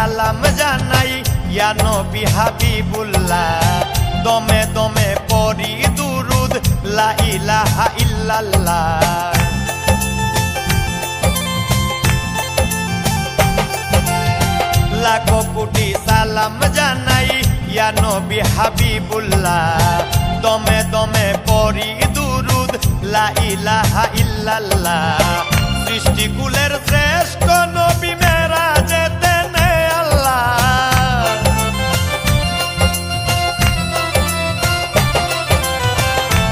সালাম জানাই ইয়া নবী হাবিবুল্লাহ দমে দমে পড়ি দুরুদ লা ইলাহা ইল্লাল্লাহ লাখো কোটি সালাম জানাই ইয়া নবী হাবিবুল্লাহ দমে দমে পড়ি দুরুদ লা ইলাহা ইল্লাল্লাহ সৃষ্টিকুলের শ্রেষ্ঠ নবী মেরাজেতে নে আল্লাহ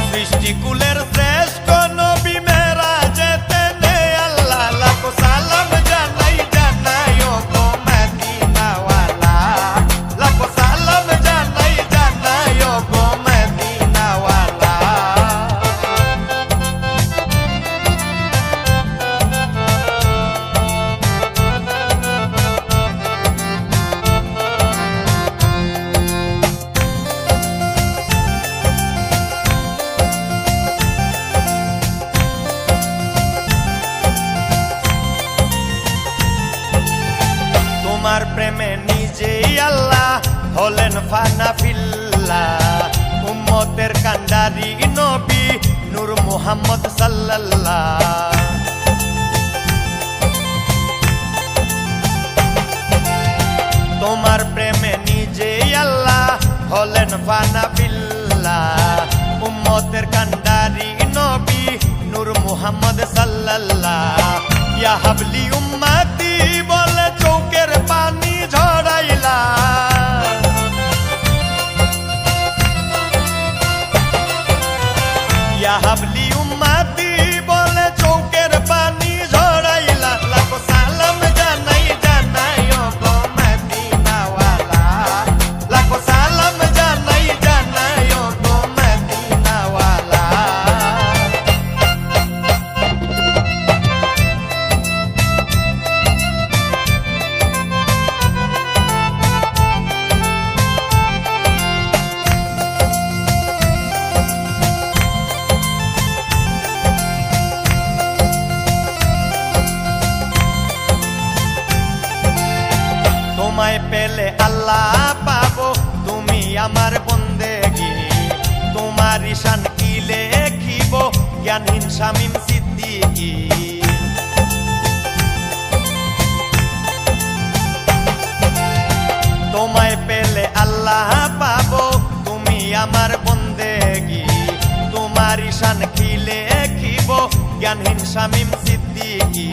সৃষ্টিকুলের শ্রেষ্ঠ নবী মেরাজেতে নে আল্লাহ লাখো সালাম জানাই জানাই ও গো মদিনাওয়ালা লাখো সালাম জানাই জানাই ও গো মদিনাওয়ালা তোমার প্রেমে নিজেই আল্লাহ হলেন ফানা ফিল্লাহ উম্মতের কান্ডারি নবী নূর মুহাম্মদ সাল্লাল্লাহ তোমার প্রেমে নিজেই আল্লাহ হলেন ফানা ফিল্লাহ উম্মতের কান্ডারি নবী নূর মুহাম্মদ সাল্লাল্লাহ ইয়া হাবলি উম্মতি বলে চৌকের পানি ঝরাইলা ইয়া হাবলি উম্মতি বলে চৌকের পানি ঝরাইলা লাখো সালাম জানাই জানাই ও গো মদিনাওয়ালা লাখো সালাম জানাই জানাই ও গো মদিনাওয়ালা তোমায় পেলে আল্লাহ পাবো তুমি আমার বন্দেগি তোমার ঈশান কি লেখিব জ্ঞানহীন শামীম সিদ্দিকী তোমায় পেলে আল্লাহ পাবো তুমি আমার বন্দেগি তোমার ঈশান কি লেখিব জ্ঞানহীন শামীম সিদ্দিকী